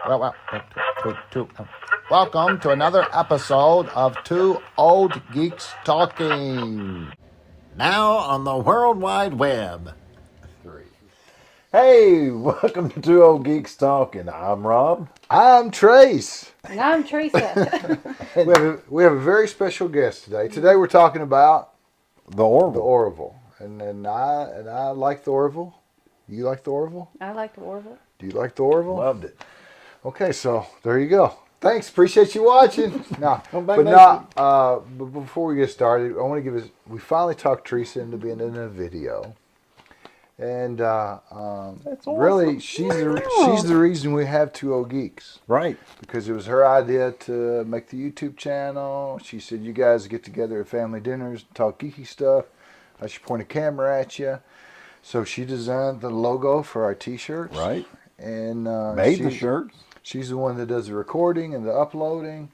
Welcome to another episode of Two Old Geeks Talking. Now on the World Wide Web. Hey, welcome to Two Old Geeks Talking. I'm Rob. I'm Trace. And I'm Trisa. We have a very special guest today. Today we're talking about The Orville. the Orville. And I like the Orville. You like the Orville? I like the Orville. Do you like the Orville? Loved it. Okay, so there you go. Thanks. Appreciate you watching. Come back next week. But before we get started, I want to give us. We finally talked Trisa into being in a video, and That's awesome. really, she's the reason we have Two Old Geeks. Right. Because it was her idea to make the YouTube channel. She said, "You guys get together at family dinners, talk geeky stuff. I should point a camera at you." So she designed the logo for our T-shirts. Right. And Made the shirts. She's the one that does the recording and the uploading,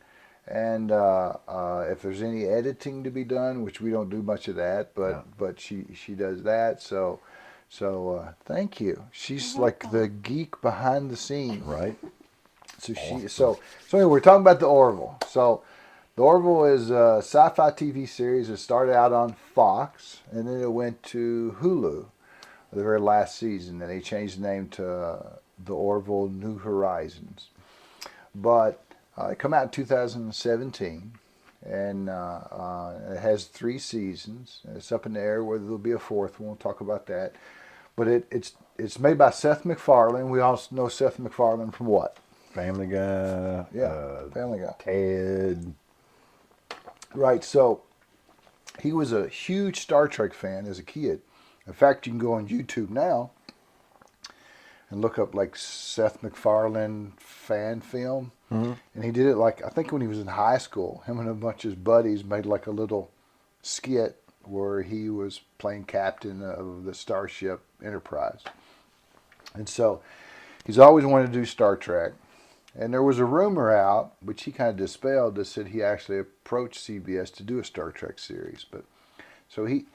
and if there's any editing to be done, which we don't do much of that, but she does that. So thank you. She's like the geek behind the scenes. Right. So anyway, we're talking about the Orville. So the Orville is a sci-fi TV series that started out on Fox, and then it went to Hulu, the very last season, and they changed the name to the Orville New Horizons. But it came out in 2017, and it has 3 seasons. It's up in the air whether there'll be a 4th one. We'll talk about that. But it's made by Seth MacFarlane. We all know Seth MacFarlane from what? Family Guy. Yeah, Family Guy. Ted. Right, so he was a huge Star Trek fan as a kid. In fact, you can go on YouTube now and look up like Seth MacFarlane fan film. Mm-hmm. And he did it like, I think when he was in high school, him and a bunch of his buddies made like a little skit where he was playing captain of the Starship Enterprise. And so he's always wanted to do Star Trek. And there was a rumor out, which he kind of dispelled, that said he actually approached CBS to do a Star Trek series. But so he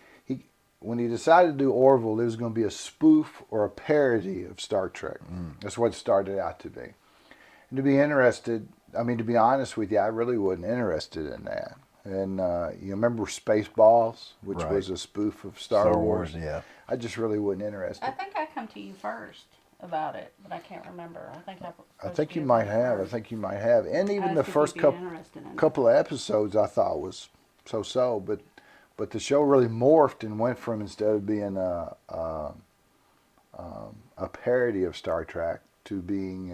when he decided to do Orville, it was going to be a spoof or a parody of Star Trek. That's what it started out to be. And to be honest with you, I really wasn't interested in that. And you remember Spaceballs, which Right. was a spoof of Star Wars? Yeah. I just really wasn't interested. I think I come to you first about it, but I can't remember. I think you might have. And even the first couple of episodes I thought was so-so, but the show really morphed and went from, instead of being a parody of Star Trek, to being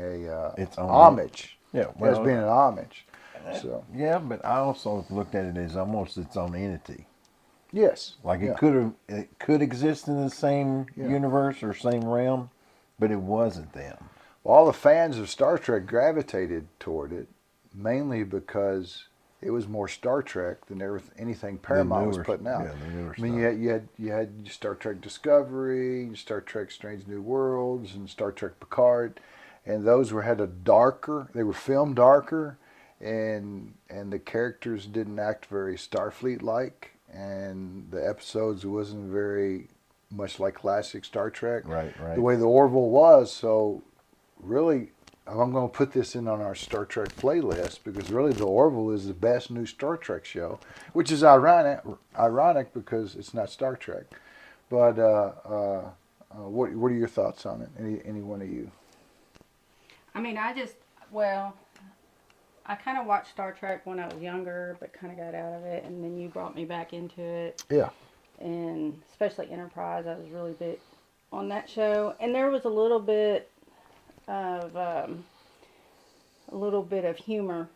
Its own homage. Yeah. Well, as being an homage. So yeah, but I also looked at it as almost its own entity. yes, Like it could exist in the same universe or same realm, but it wasn't them. Well, all the fans of Star Trek gravitated toward it, mainly because it was more Star Trek than anything Paramount was putting out. Yeah, the newer I mean, you had Star Trek Discovery, Star Trek Strange New Worlds, and Star Trek Picard, and those they were filmed darker, and the characters didn't act very Starfleet-like, and the episodes wasn't very much like classic Star Trek. Right. The way the Orville was, so really, I'm going to put this in on our Star Trek playlist, because really the Orville is the best new Star Trek show, which is ironic because it's not Star Trek. But what are your thoughts on it? Any one of you? I mean, I kind of watched Star Trek when I was younger, but kind of got out of it, and then you brought me back into it. Yeah. And especially Enterprise, I was really big on that show. And there was a little bit of humor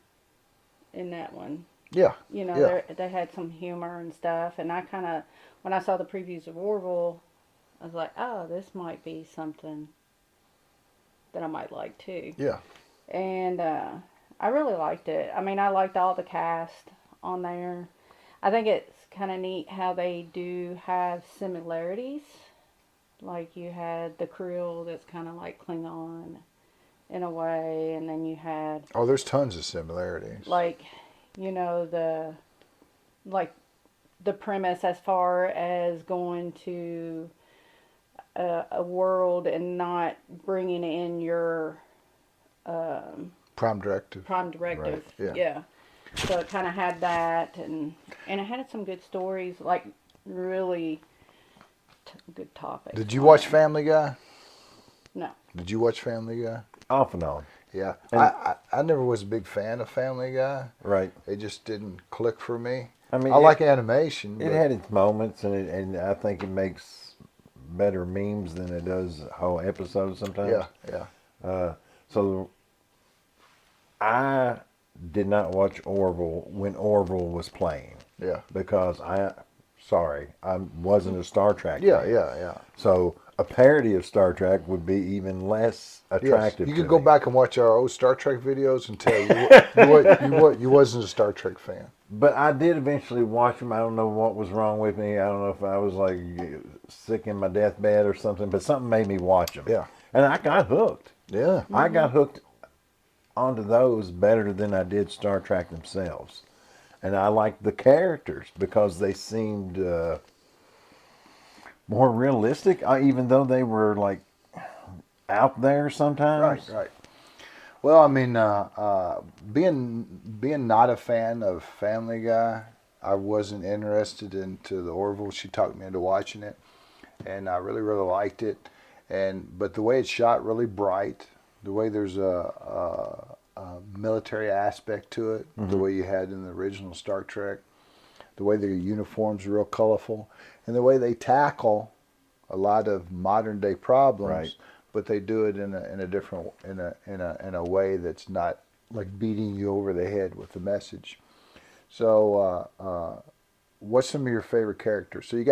in that one. Yeah. You know, they had some humor and stuff. And I kind of, when I saw the previews of Orville, I was like, oh, this might be something that I might like too. Yeah. And I really liked it. I mean, I liked all the cast on there. I think it's kind of neat how they do have similarities. Like you had the Krill that's kind of like Klingon in a way, and then you had... Oh, there's tons of similarities. Like, you know, the premise as far as going to a world and not bringing in your Prime Directive. Prime Directive. Right, yeah. Yeah. So it kind of had that, and it had some good stories, like really good topics. Did you on watch there. Family Guy? No. Did you watch Family Guy? Off and on. Yeah. And- I never was a big fan of Family Guy. Right. It just didn't click for me. I mean, I like animation. It but- had its moments, and I think it makes better memes than it does whole episodes sometimes. Yeah. So I did not watch Orville when Orville was playing Yeah. because I wasn't a Star Trek Yeah. fan. Yeah. So a parody of Star Trek would be even less Yes. attractive. You to could go me. back and watch our old Star Trek videos and tell you wasn't a Star Trek fan. But I did eventually watch them. I don't know what was wrong with me. I don't know if I was like sick in my deathbed or something, but something made me watch them. Yeah. And I got hooked. Yeah. I got hooked onto those better than I did Star Trek themselves. And I liked the characters because they seemed more realistic, even though they were like out there sometimes. Right. Well, I mean, being not a fan of Family Guy, I wasn't interested into the Orville. She talked me into watching it, and I really liked it. But the way it's shot, really bright. The way there's a military aspect to it, the way you had in the original Star Trek. The way their uniforms are real colorful, and the way they tackle a lot of modern day problems. Right. But they do it in a different in a way that's not like beating you over the head with the message. So, what's some of your favorite characters? So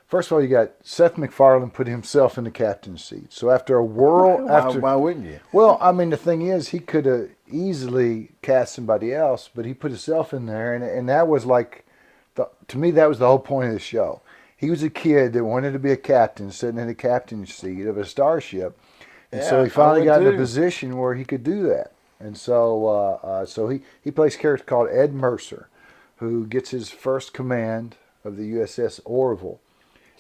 first of all, you got Seth MacFarlane put himself in the captain's seat. So after a whirl, Why wouldn't you? well, I mean, the thing is, he could have easily cast somebody else, but he put himself in there, and that was like, to me, that was the whole point of the show. He was a kid that wanted to be a captain, sitting in the captain's seat of a starship, and so Yeah, he finally I would got in a too. position where he could do that. And so he plays a character called Ed Mercer, who gets his first command of the USS Orville.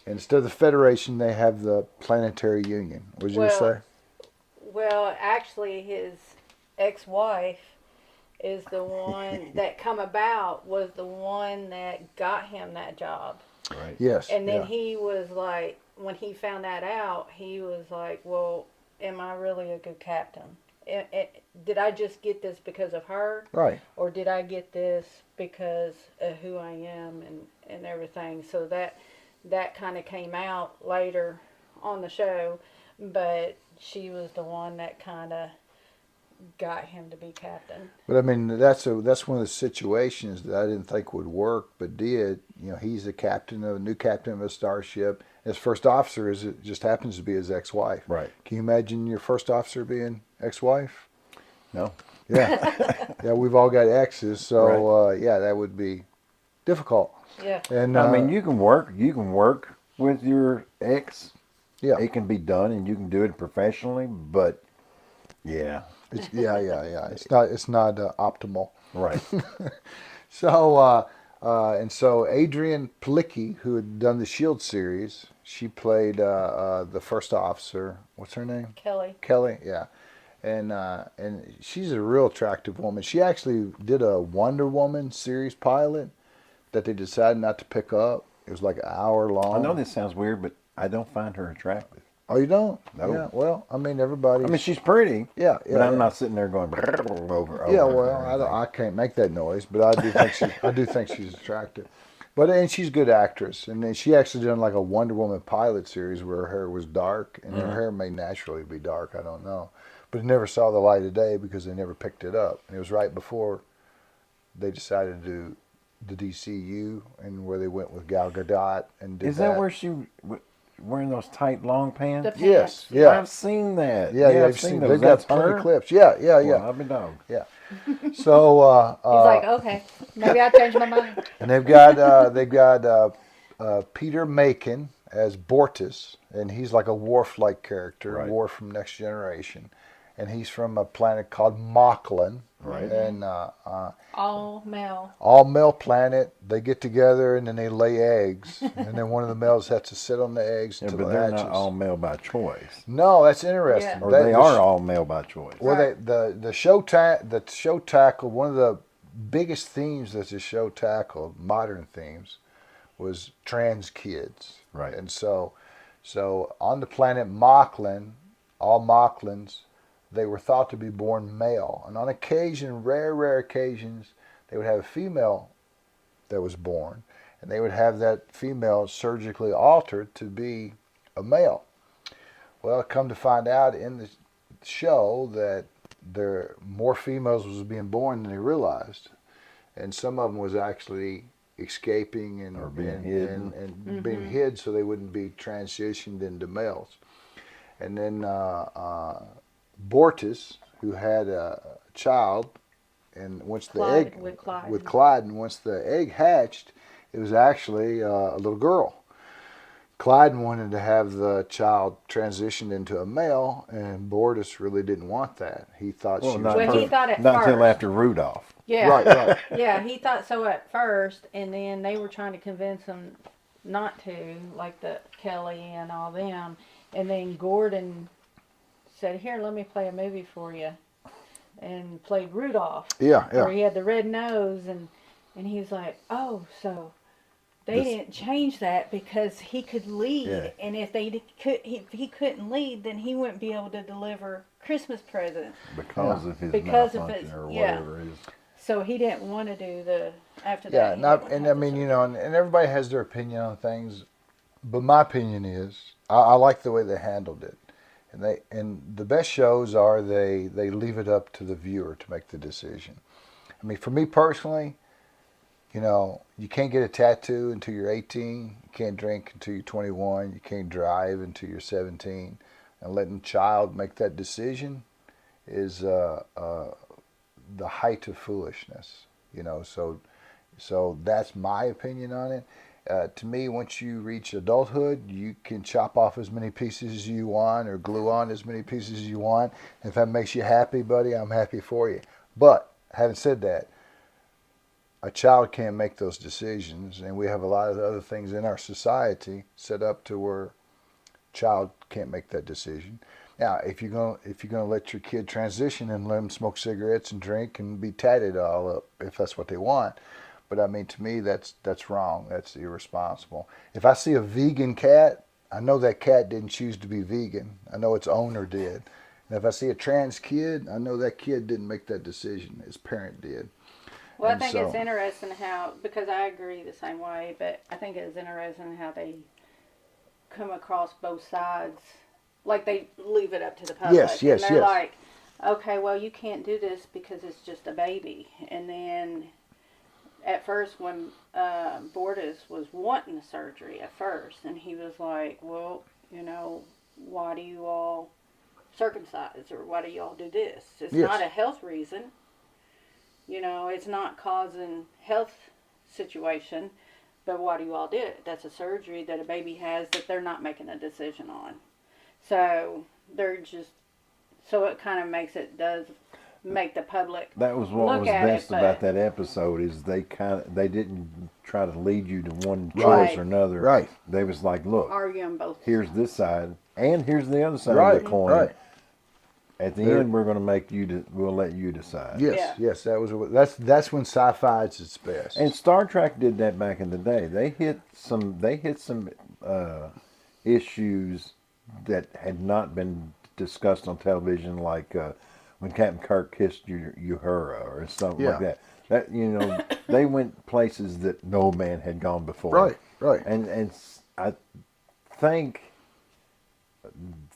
And instead of the Federation, they have the Planetary Union. What did you Well, say? Well, actually, his ex-wife is the one that come about, was the one that got him that job. Right. Yes. And then yeah. he was like, when he found that out, he was like, well, am I really a good captain? Did I just get this because of her? Right. Or did I get this because of who I am and everything? So that kind of came out later on the show, but she was the one that kind of got him to be captain. But I mean, that's one of the situations that I didn't think would work, but did. You know, he's the new captain of a starship. His first officer just happens to be his ex-wife. Right. Can you imagine your first officer being ex-wife? No. Yeah. Yeah, we've all got exes, so yeah, that would be difficult. Yeah. And I mean, you can work with your ex. yeah, It can be done, and you can do it professionally. But yeah, yeah. It's not optimal. right. So, and so Adrian Palicki, who had done the Shield series, she played the first officer. What's her name? Kelly, yeah. And she's a real attractive woman. She actually did a Wonder Woman series pilot that they decided not to pick up. It was like an hour long. I know this sounds weird, but I don't find her attractive. Oh, you don't? No. Yeah. Well, I mean, everybody. I mean, she's pretty. Yeah, But I'm yeah. not sitting there going over. Yeah, well, I can't make that noise, but I do think she's attractive. And she's a good actress, and then she actually done like a Wonder Woman pilot series where her hair was dark, and her hair may naturally be dark. I don't know, but it never saw the light of day because they never picked it up, and it was right before they decided to do the DCU, and where they went with Gal Gadot and did Is that where she wearing those tight long pants? The pants. Yes, yeah. I've seen that. Yeah, I've you've seen they've those. got That's plenty her. of clips. Yeah. Well, I'll be dog. Yeah. So he's like, okay, maybe I changed my mind. and they've got Peter Macon as Bortus, and he's like a Worf-like character, Right. Worf from Next Generation. and he's from a planet called Mocklin. Right. And All male. all male planet. They get together and then they lay eggs, and then one of the males has to sit on the eggs Yeah, until but it they're hatches. not all male by choice. No, that's interesting. Yeah. Or That- they the are sh- all male by choice. Well, Right. the show tackled one of the biggest themes that the show tackled, modern themes, was trans kids. Right. And so on the planet Mocklin, all Mocklins, they were thought to be born male, and on occasion, rare occasions, they would have a female that was born, and they would have that female surgically altered to be a male. Well, come to find out in the show that there more females was being born than they realized, and some of them was actually escaping and Or being and, hidden. and being hid so they wouldn't be transitioned into males. And then Bortus, who had a child, and once the Clyde, egg with Clyde. with Clyde, and once the egg hatched, it was actually a little girl. Clyde wanted to have the child transitioned into a male, and Bortus really didn't want that. He thought Well, she was not, Well, he thought at not until first. after Rudolph. Yeah. right. Yeah, he thought so at first, and then they were trying to convince him not to, like the Kelly and all them. And then Gordon said, "Here, let me play a movie for you," and played Rudolph, Yeah, where yeah. he had the red nose, and he was like, "Oh, so they didn't change that because he could lead, Yeah. and if he couldn't lead, then he wouldn't be able to deliver Christmas presents." Because of his Because of malfunction his- or yeah. whatever it is. So he didn't want to do the after Yeah, that. and, he I, didn't want to and have I the mean, you surgery. know, and everybody has their opinion on things, but my opinion is I like the way they handled it, and the best shows are they leave it up to the viewer to make the decision. I mean, for me personally, you know, you can't get a tattoo until you're 18, you can't drink until you're 21, you can't drive until you're 17, and letting a child make that decision is the height of foolishness. You know, so that's my opinion on it. To me, once you reach adulthood, you can chop off as many pieces as you want or glue on as many pieces as you want. If that makes you happy, buddy, I'm happy for you. But having said that, a child can't make those decisions, and we have a lot of other things in our society set up to where child can't make that decision. Now, if you're gonna let your kid transition and let them smoke cigarettes and drink and be tatted all up, if that's what they want, but I mean, to me, that's wrong. That's irresponsible. If I see a vegan cat, I know that cat didn't choose to be vegan. I know its owner did. And if I see a trans kid, I know that kid didn't make that decision. His parent did. Well, I And think it's so- interesting how, because I agree the same way, but I think it's interesting how they come across both sides. Like they leave it up to the public. Yes, yes, and they're yes. like, okay, well, you can't do this because it's just a baby. And then at first when Bortus was wanting the surgery at first, and he was like, well, you know, why do you all circumcise or why do you all do this? It's Yes. not a health reason. You know, it's not causing health situation, but why do you all do it? That's a surgery that a baby has that they're not making a decision on. So they're just, so it kind of does make the public That was what look was at best it, about but- that episode is they didn't try to lead you to one choice Right. or another. Right. They was like, look, arguing both. here's this side and here's the other side Right, of the coin. right. At the There- end, we're going to we'll let you decide. Yes, Yeah. yes, that's when sci-fi is its best. And Star Trek did that back in the day. They hit some issues that had not been discussed on television, like when Captain Kirk kissed Uhura or something Yeah. like that. That, you know, they went places that no man had gone before. Right, right. And I think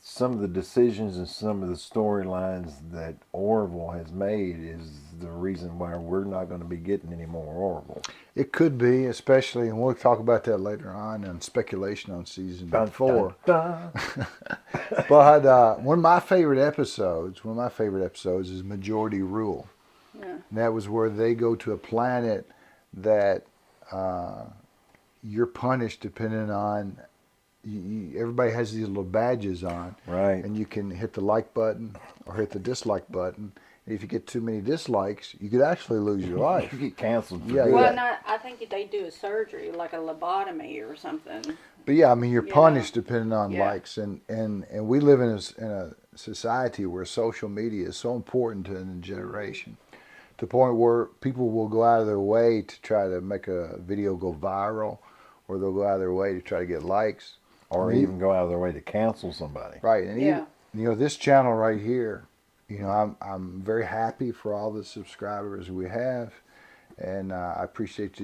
some of the decisions and some of the storylines that Orville has made is the reason why we're not going to be getting any more Orville. It could be, especially, and we'll talk about that later on speculation on season Dun, 4. dun, dun. But one of my favorite episodes is Majority Rule. Yeah. And that was where they go to a planet that you're punished depending on everybody has these little badges on, Right. and you can hit the like button or hit the dislike button. If you get too many dislikes, you could actually lose your life. You get canceled. For Yeah, good. Well, not. I think they do a surgery, like a lobotomy or something. But yeah, I mean, you're You punished know. depending on Yeah. likes, and we live in a society where social media is so important to the generation, to the point where people will go out of their way to try to make a video go viral, or they'll go out of their way to try to get likes, Or And even go out of their way to cancel somebody. right. And Yeah. even this channel right here, I'm very happy for all the subscribers we have, and I appreciate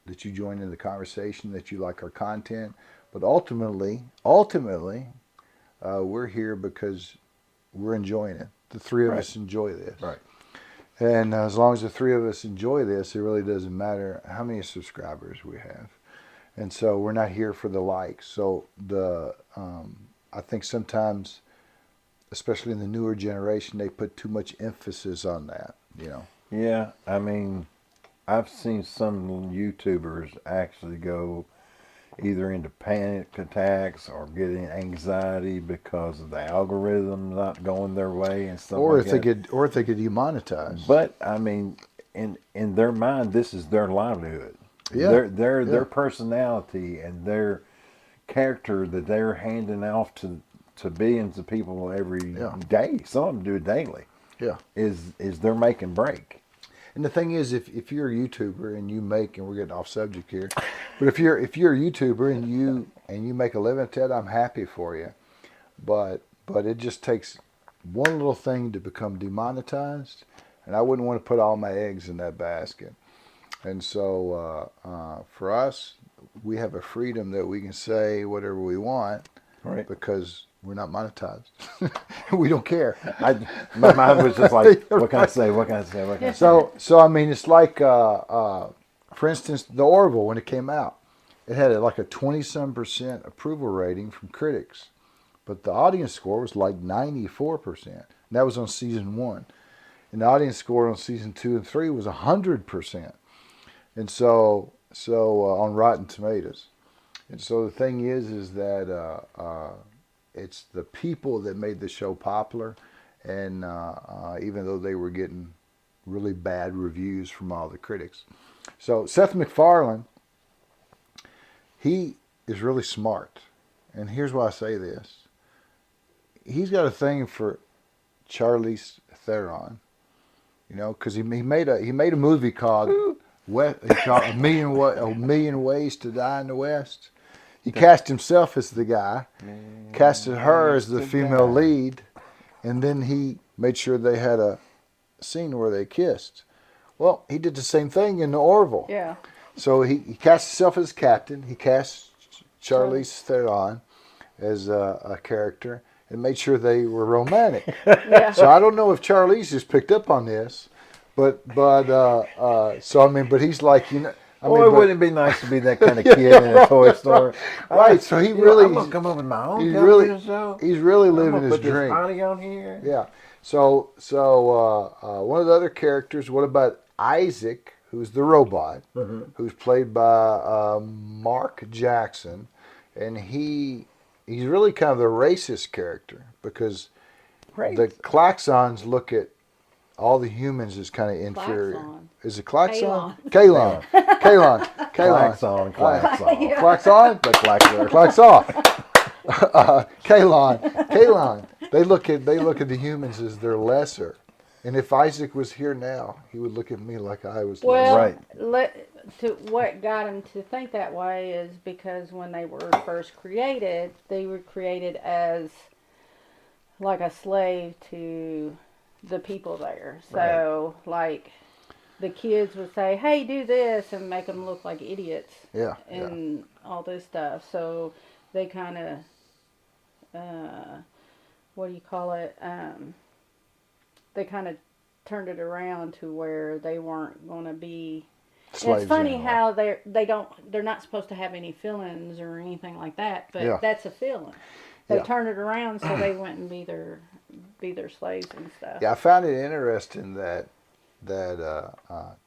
that you join in the conversation, that you like our content. But ultimately, we're here because we're enjoying it. The three of Right. us enjoy this. Right. And as long as the three of us enjoy this, it really doesn't matter how many subscribers we have. And so we're not here for the likes. So I think sometimes, especially in the newer generation, they put too much emphasis on that. Yeah, I mean, I've seen some YouTubers actually go either into panic attacks or getting anxiety because of the algorithm not going their way and stuff Or like if they get demonetized. But I mean, in their mind, this is their livelihood. Yeah, Their yeah. personality and their character that they're handing off to billions of people every Yeah. day. Some of them do it daily. Yeah. Is their make and break. And the thing is, if you're a YouTuber and you make, and we're getting off subject here, but if you're a YouTuber and you make a living at that, I'm happy for you. But it just takes one little thing to become demonetized, and I wouldn't want to put all my eggs in that basket. And so for us, we have a freedom that we can say whatever we want, Right. because we're not monetized. We don't care. My mind was just like, what can I say? What can I say? What can I say? So I mean, it's like, for instance, the Orville, when it came out, it had like a 20-some% approval rating from critics, but the audience score was like 94%. And that was on season 1, and the audience score on season 2 and 3 was 100%. And so on Rotten Tomatoes. And so the thing is that it's the people that made the show popular, and even though they were getting really bad reviews from all the critics. So Seth MacFarlane, he is really smart, and here's why I say this. He's got a thing for Charlize Theron, because he made a movie called A Million Ways to Die in the West. He cast himself as the guy, casted her as the female lead, and then he made sure they had a scene where they kissed. Well, he did the same thing in the Orville. Yeah. So he cast himself as captain. He cast Charlize Theron as a character and made sure they were romantic. Yeah. So I don't know if Charlize just picked up on this, but he's like, Wouldn't it be nice to be that kind of kid in a toy store? Right, so I'm gonna come up with my own television show. He's really I'm living gonna his put this dream. party on here. Yeah. So one of the other characters. What about Isaac, who's the robot, who's played by Mark Jackson, and he's really kind of the racist character, because the Klaxons look at all the humans as kind of inferior. Klaxon. Is it Klaxon? Kalon. Kalon. Klaxon. Klaxon? The Klaxon. Klaxon. Kalon. They look at the humans as they're lesser. And if Isaac was here now, he would look at me like I was Well, lesser. what got him to think that way is because when they were first created, they were created as like a slave to the people there. So, like, the kids would say, "Hey, do this," and make them look like idiots. Yeah. And all this stuff. So they kind of, what do you call it? They kind of turned it around to where they weren't going to be. And it's funny anymore. how they're not supposed to have any feelings or anything like that, but that's a feeling. They Yeah. turned it around so they wouldn't be their slaves and stuff. Yeah, I found it interesting that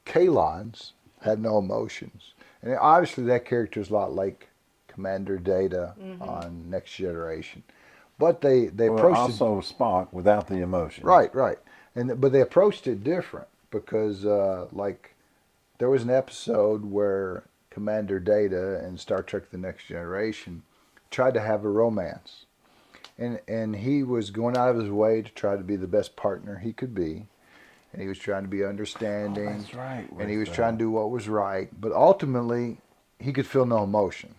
Kalons had no emotions, and obviously that character is a lot like Commander Data on Next Generation. But they approached also Spock without the emotion. Right. But they approached it different because like there was an episode where Commander Data in Star Trek The Next Generation tried to have a romance. And he was going out of his way to try to be the best partner he could be. And he was trying to be understanding. Oh, that's right. And he was trying to do what was right. But ultimately, he could feel no emotion.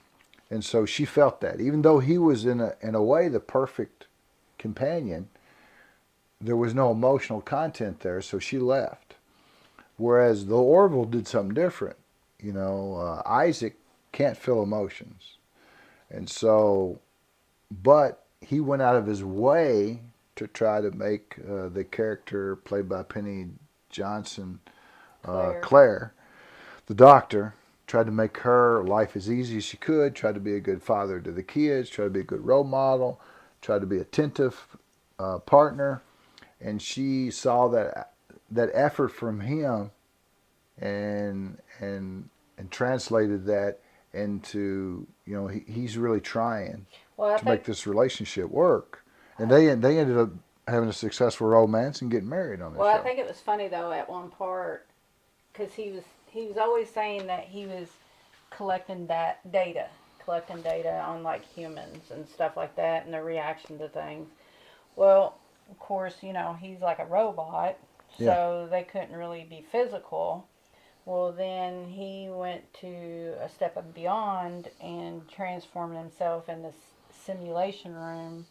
And so she felt that. Even though he was in a way the perfect companion, there was no emotional content there, so she left. Whereas the Orville did something different. You know, Isaac can't feel emotions. And so, but he went out of his way to try to make the character played by Penny Johnson, Claire, the doctor, tried to make her life as easy as she could, tried to be a good father to the kids, tried to be a good role model, tried to be attentive partner. And she saw that effort from him and translated that into, you know, he's really trying to make this relationship work. And they ended up having a successful romance and getting married on the show. Well, I think it was funny though at one part because he was always saying that he was collecting data on like humans and stuff like that and their reaction to things. Well, of course, you know, he's like a robot, so they couldn't really be physical. Well, then he went to a step beyond and transformed himself in this simulation room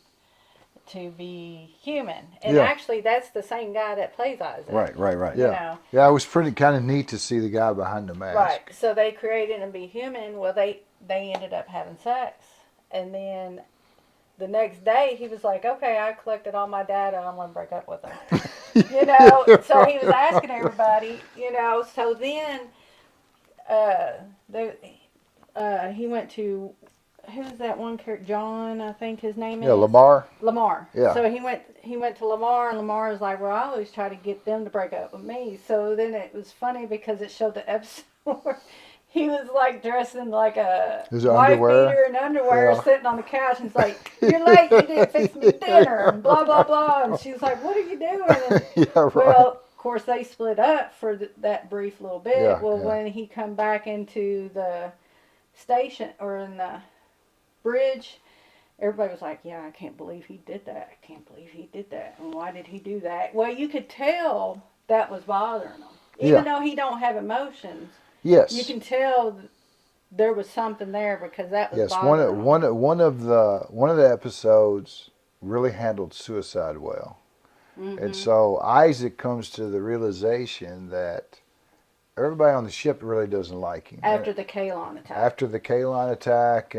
to be human. And actually, that's the same guy that plays Isaac. Right. Yeah. You know? Yeah, it was pretty kind of neat to see the guy behind the mask. Right. So they created him to be human. Well, they ended up having sex. And then the next day, he was like, okay, I collected all my data. I'm going to break up with him. You know? So he was asking everybody, you know. So then he went to... Who's that one character? John, I think his name is. Yeah, Lamar. Yeah. So he went to Lamar, and Lamar was like, "Well, I always try to get them to break up with me." So then it was funny because it showed the episode where he was like dressed in like a wife beater and underwear, sitting on the couch, and he's like, "You're late. You didn't fix me dinner," and blah blah blah. And she's like, "What are you doing?" And, well, of course they split up for that brief little bit. When he come back into the station or in the bridge, everybody was like, yeah, I can't believe he did that. I can't believe he did that. And why did he do that? Well, you could tell that was bothering him. Even though he don't have emotions. Yes. You can tell there was something there because that was bothering him. One of the episodes really handled suicide well. Mm-hmm. And so Isaac comes to the realization that everybody on the ship really doesn't like him. After the Kaylon attack.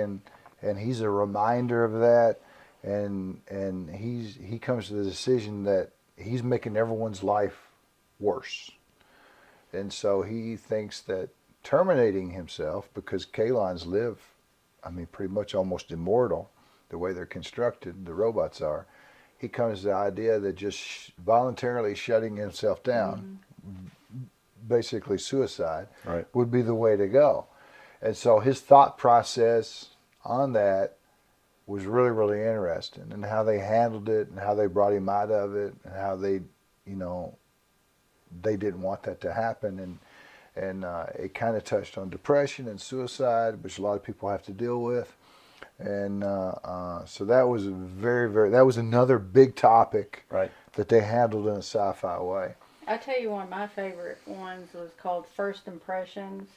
And he's a reminder of that, and he comes to the decision that he's making everyone's life worse, and so he thinks that terminating himself, because Kaylons live, I mean, pretty much almost immortal, the way they're constructed, the robots are. He comes to the idea that just voluntarily shutting himself down, basically suicide, would be the way to go, and so his thought process on that was really, really interesting, and how they handled it and how they brought him out of it and how they, you know, they didn't want that to happen. And it kind of touched on depression and suicide, which a lot of people have to deal with. And so that was that was another big topic that they handled in a sci-fi way. I'll tell you one of my favorite ones was called First Impressions.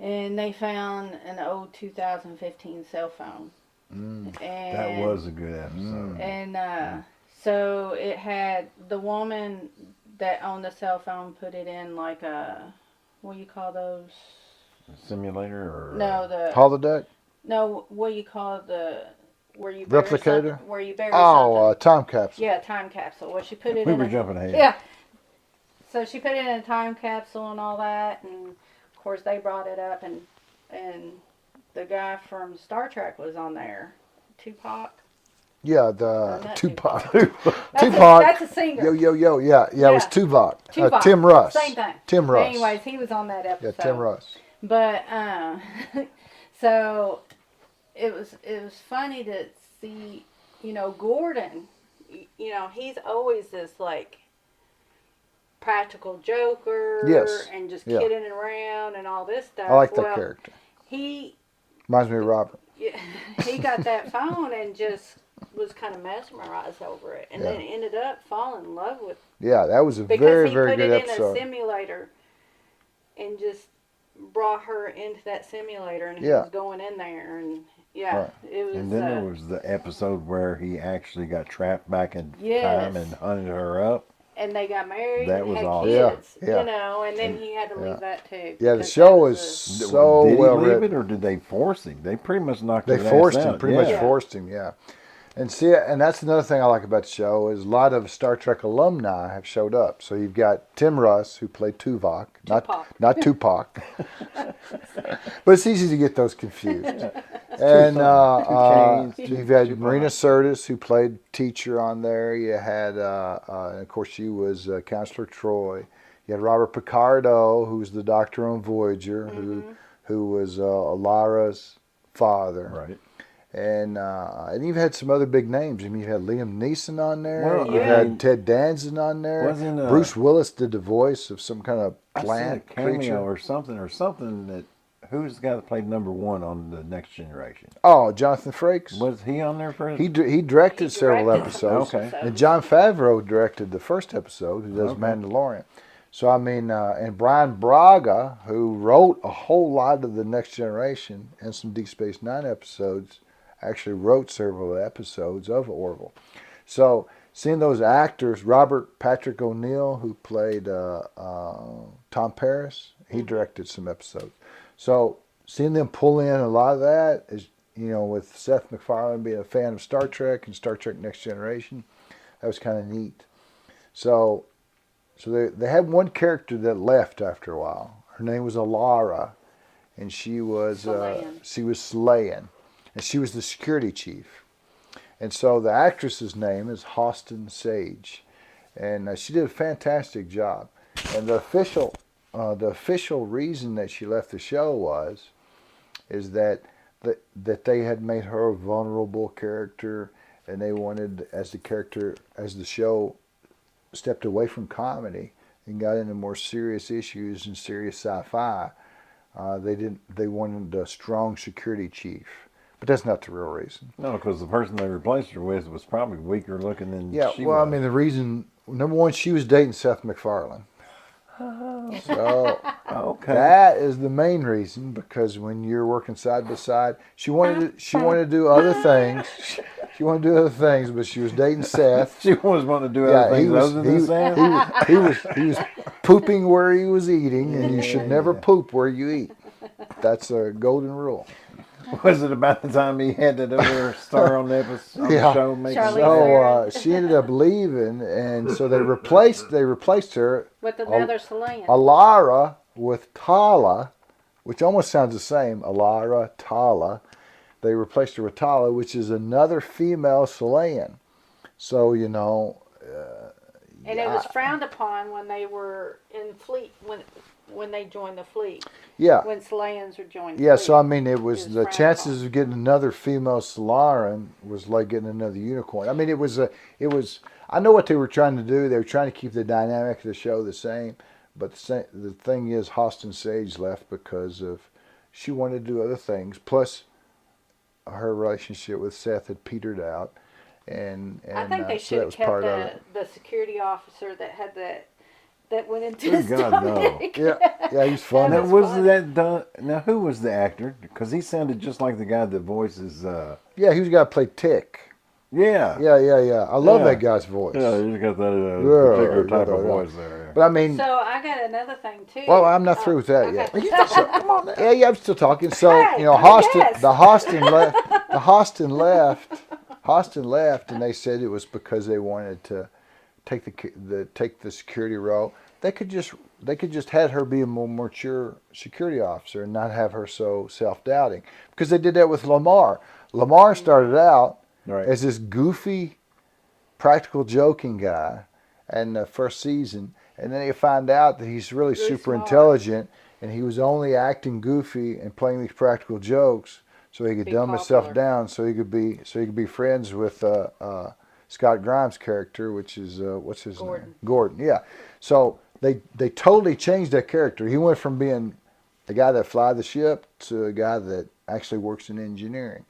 And they found an old 2015 cell phone. And that was a good episode. And so it had the woman that owned the cell phone put it in like a, what do you call those? A simulator or? No, the... Holodeck? No, what do you call where you bury replicator? Where you bury something. Time capsule. Yeah, time capsule. Well, she put it in We were jumping ahead. Yeah. So she put it in a time capsule and all that, and of course, they brought it up, and the guy from Star Trek was on there, Tupac. Yeah, the Tupac. Tupac. That's a singer. Yo. Yeah, it was Tupac. Tupac. Tim Russ. Same thing. Tim Russ. Anyways, he was on that episode. Yeah, Tim Russ. But so it was funny to see, Gordon. He's always this like practical joker Yes. and just Yeah. kidding around and all this stuff. I like that Well, character. he Reminds me of Robert. he got that phone and just was kind of mesmerized over it, and then ended up falling in love with Yeah, that was a because very, he very put good it in a episode. simulator and just brought her into that simulator, and he Yeah. was going in there, and Right. it was. And then there was the episode where he actually got trapped back in Yes. time and hunted her up. and they got married That and was had awesome. kids, Yeah. and then he had to leave that too. Yeah, the because show that was so Did he well leave written. it, or did they force him? They pretty much knocked They his ass forced him, out. pretty yeah. much forced him, yeah. And see, and that's another thing I like about the show is a lot of Star Trek alumni have showed up. So you've got Tim Russ, who played Tuvok, not Tupac, but it's easy to get those confused. And you've had Marina Sirtis, who played teacher on there. You had, and of course, she was Counselor Troy. You had Robert Picardo, who's the doctor on Voyager, who was Lara's father. Right. And you've had some other big names. I mean, you had Liam Neeson on there. Well, You had Ted Danson on there. Wasn't, Bruce Willis did the voice of some kind of I seen a plant cameo creature. or something that. Who's the guy that played number 1 on the Next Generation? Oh, Jonathan Frakes. Was he on there for? He directed several episodes. Okay. And Jon Favreau directed the first episode, who does Mandalorian. So, I mean, and Brian Braga, who wrote a whole lot of the Next Generation and some Deep Space Nine episodes, actually wrote several episodes of Orville. So, seeing those actors, Robert Patrick O'Neill, who played Tom Paris, he directed some episodes. So, seeing them pull in a lot of that is, with Seth MacFarlane being a fan of Star Trek and Star Trek Next Generation, that was kind of neat. So they had one character that left after a while. Her name was Alara, and she was Slaying, and she was the security chief. And so the actress's name is Hostin Sage, and she did a fantastic job. And the official reason that she left the show is that they had made her a vulnerable character, and they wanted, as the show stepped away from comedy and got into more serious issues and serious sci-fi, they wanted a strong security chief. But that's not the real reason. No, because the person they replaced her with was probably weaker looking than she well, was. I mean, the reason, number one, she was dating Seth MacFarlane. So that is the main reason, because when you're working side by side, she wanted to do other things. She wanted to do other things, but she was dating Seth. She always wanted to do other things other than Seth. He was pooping where he was eating, and you should never poop where you eat. That's a golden rule. Was it about the time he had that other star on the episode, on the show? Charlie She ended up leaving, and so they replaced her with another Selene. Alara with Tala, which almost sounds the same. Alara, Tala. They replaced her with Tala, which is another female Selene. So and it was frowned upon when they were in fleet when they joined the fleet. Yeah. When Selene's were joined. Yeah, fleet, so I mean, it was the chances upon. of getting another female Solarian was like getting another unicorn. I mean, it was. I know what they were trying to do. They were trying to keep the dynamic of the show the same, but the thing is, Hostin Sage left because she wanted to do other things. Plus, her relationship with Seth had petered out, and I think they should have kept the security officer that had that went into his stomach. Yeah, he's funny. Now, was that done? Now, who was the actor? Because he sounded just like the guy that voices. Yeah, he was the guy that played Tick. Yeah. I love that guy's voice. Yeah, he's got that particular type of voice there. Yeah. But I mean, so I got another thing too. Well, I'm not through with that yet. Come on, yeah, I'm still talking. So hey, Hostin left, and they said it was because they wanted to take the security role. They could just had her be a more mature security officer and not have her so self-doubting, because they did that with Lamar. Lamar started out as this goofy, practical joking guy in the first season, and then you find out that he's really super intelligent, and he was only acting goofy and playing these practical jokes so he could Be dumb himself popular. down, so he could be friends with Scott Grimes' character, which is what's his Gordon. name? Gordon. Yeah. So they totally changed that character. He went from being a guy that fly the ship to a guy that actually works in engineering.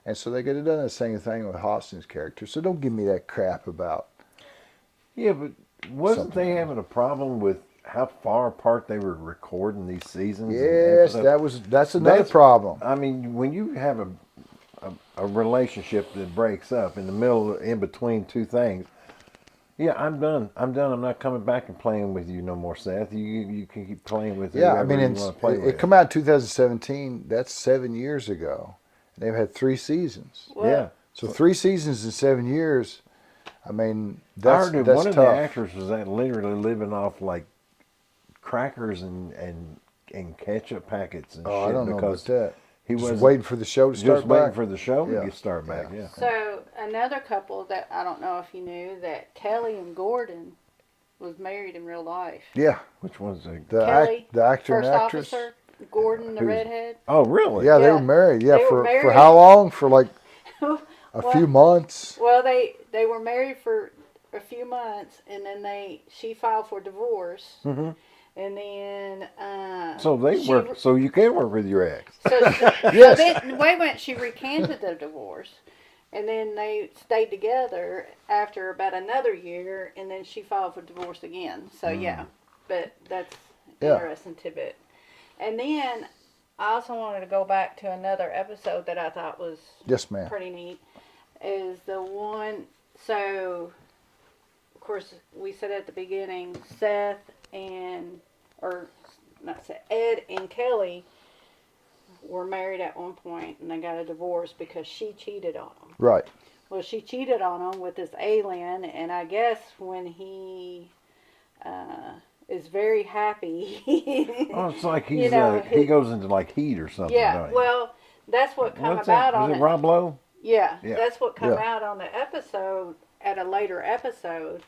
And so they could have done the same thing with Hostin's character. So don't give me that crap about. Yeah, but wasn't Something they else. having a problem with how far apart they were recording these seasons? and Yes, episodes? that's another That's- problem. I mean, when you have a relationship that breaks up in the middle, in between two things, yeah, I'm done. I'm not coming back and playing with you no more, Seth. You can keep playing with Yeah, I whoever mean, you want to play it with. come out in 2017. That's 7 years ago. They've had 3 seasons. Well, Yeah. So 3 seasons in 7 years. I mean, I that's heard that that's one of tough. the actors was literally living off like crackers and ketchup packets and Oh, shit I don't know about because that. he Just was waiting for the show to start just waiting back. for the show Yeah. to start back. Yeah. So another couple that I don't know if you knew that Kelly and Gordon was married in real life. Yeah, Which one's the? Kelly, the actor first and actress. officer, Gordon the Who's- redhead. Oh, really? Yeah, they Yeah. were married. Yeah, They were for married. how long? For like a Well- few months. Well, they were married for a few months, and then she filed for divorce, Mm-hmm. and then So they she work. So you can work with your ex. So, Yes. so then, wait a minute, she recanted the divorce. And then they stayed together after about another year, and then she filed for divorce again. So, yeah, but that's Yeah. interesting tidbit. And then I also wanted to go back to another episode that I thought was Yes, ma'am. pretty neat. Is the one, so, of course, we said at the beginning, Ed and Kelly were married at one point, and they got a divorce because she cheated on him. Right. Well, she cheated on him with this alien, and I guess when he is very happy, Oh, it's like he's You know, he goes into like heat or something. yeah. Don't he? Well, that's what come What's about that? on Was it. it Rob Lowe? Yeah, Yeah. that's what come Yeah. out on the episode at a later episode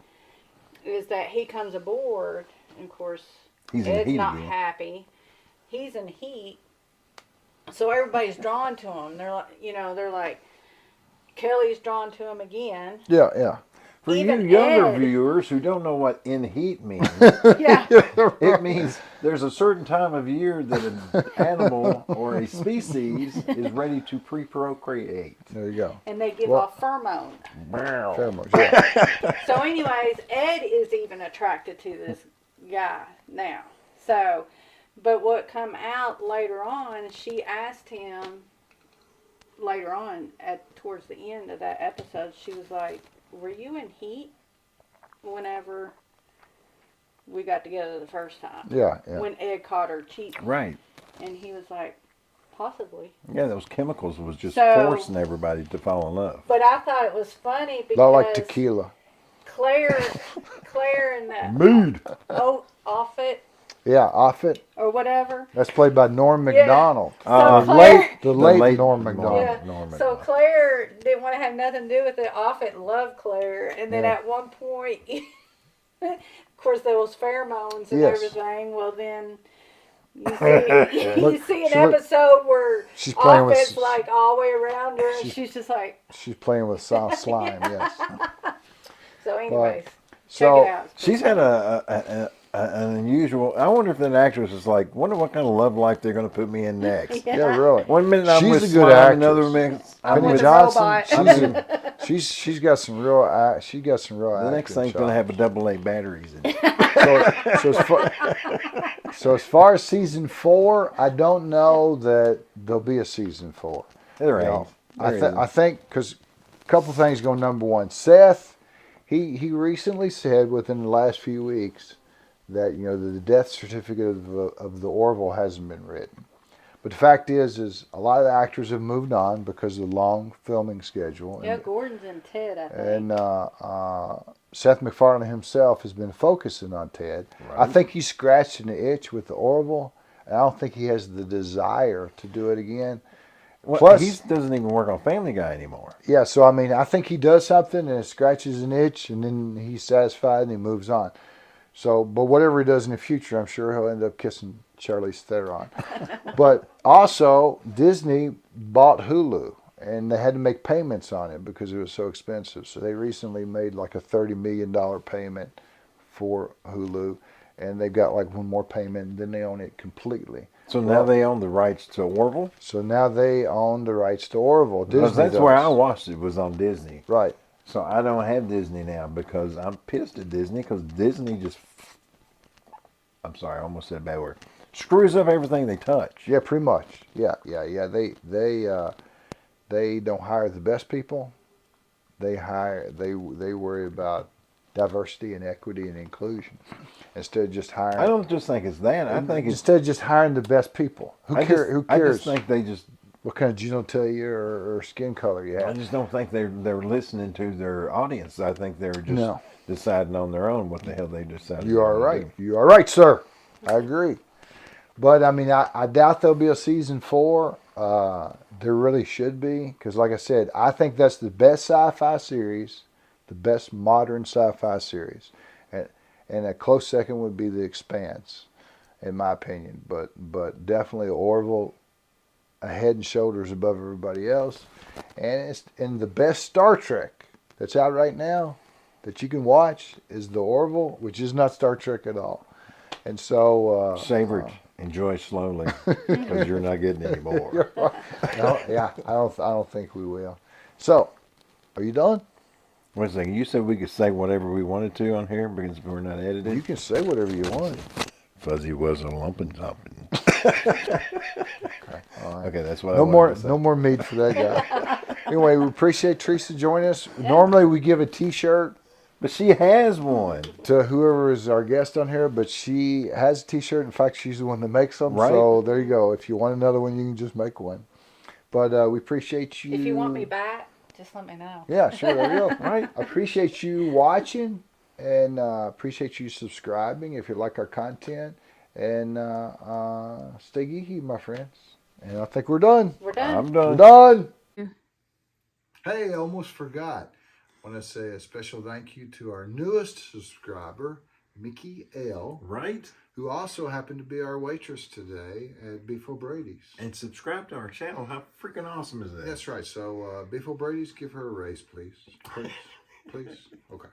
is that he comes aboard, and of course He's in Ed's heat not again. happy. He's in heat, so everybody's drawn to him. They're like Kelly's drawn to him again. Yeah, yeah. For Even you younger Ed- viewers who don't know what in heat means, Yeah, it means there's a certain time of year that an animal or a species is ready to procreate. There you go. and they give Well- off pheromone. Pheromones. Yeah. So, anyways, Ed is even attracted to this guy now. So, but what come out later on, she asked him later on towards the end of that episode, she was like, "Were you in heat whenever we got together the first time?" Yeah, yeah. When Ed caught her cheating, Right. and he was like, "Possibly." Yeah, those chemicals was just So- forcing everybody to fall in love. But I thought it was funny because Not like tequila. Claire and that Mood. Offit Yeah, Offit. or whatever. That's played by Norm Yeah. Macdonald. So The Claire, late Norm Macdonald. yeah. Norm So Macdonald. Claire didn't want to have nothing to do with it. Offit loved Claire, and then Yeah. at one point, of course, there was pheromones and Yes. everything. Well, then you see, Look, you see an she look- episode where She's playing with Offit's like all the way around her, and she's- she's just like. she's playing with soft slime. Yes. So, anyways, check So it out. She's had an unusual. I wonder if that actress is like, wonder what kind of love life they're going to put me in next. yeah, really. One minute I'm She's with a good slime, actress. another minute I'm with Penny with. a Johnson. robot. She's got some real. She got some real. The next thing's going to have a AA batteries in it. So as far as season 4, I don't know that there'll be a season 4. There You ain't. know, There I ain't. think because a couple things go. Number one, Seth, he recently said within the last few weeks that the death certificate of the Orville hasn't been written. But the fact is a lot of the actors have moved on because of the long filming schedule. Yeah, Gordon's in Ted, I think. And Seth MacFarlane himself has been focusing on Ted. I Right. think he's scratching the itch with the Orville. And I don't think he has the desire to do it again. Well, Plus- he doesn't even work on Family Guy anymore. Yeah, so I think he does something and it scratches an itch, and then he's satisfied and he moves on. So, but whatever he does in the future, I'm sure he'll end up kissing Charlize Theron. But also, Disney bought Hulu, and they had to make payments on it because it was so expensive. So they recently made like a $30 million payment for Hulu, and they've got like one more payment, and then they own it completely. So now they own the rights to Orville? So now they own the rights to Orville. Because Disney that's does. where I watched it, was on Disney. Right. So I don't have Disney now because I'm pissed at Disney because Disney just, I'm sorry, I almost said a bad word, screws up everything they touch. Yeah, pretty much. Yeah. They don't hire the best people. They worry about diversity and equity and inclusion instead of just hiring. I don't just think it's that. I think it's instead of just hiring the best people. Who cares? Who I cares just think they just. what kind of genitalia or skin color you I have? just don't think they're listening to their audience. I think they're just No. deciding on their own what the hell they decided. You are right. You are right, sir. I agree. But I mean, I doubt there'll be a season 4. There really should be, because like I said, I think that's the best sci-fi series, the best modern sci-fi series, and a close second would be The Expanse, in my opinion. But definitely Orville, a head and shoulders above everybody else, and the best Star Trek that's out right now that you can watch is the Orville, which is not Star Trek at all. And so savor it, enjoy slowly, because you're not getting any more. no, yeah, I don't think we will. So, are you done? Wait a second. You said we could say whatever we wanted to on here because we're not edited. You can say whatever you want. Fuzzy was a lumping something. Okay, all right. Okay, that's what I No wanted more, to say. no more meat for that guy. Anyway, we appreciate Trisa joining us. Normally, we give a T-shirt But she has one. to whoever is our guest on here, but she has a T-shirt. In fact, she's the one that makes them. Right. So there you go. If you want another one, you can just make one. But we appreciate you. If you want me back, just let me know. Yeah, sure. There you go. Right. I appreciate you watching, and appreciate you subscribing if you like our content. And stay geeky, my friends. And I think we're done. We're done. I'm done. We're done. Hey, I almost forgot. I want to say a special thank you to our newest subscriber, Mickey L., Right? who also happened to be our waitress today at Beef O'Brady's. And subscribe to our channel. How freaking awesome is that? That's right. So, Beef O'Brady's, give her a raise, please. Please. Please. Okay.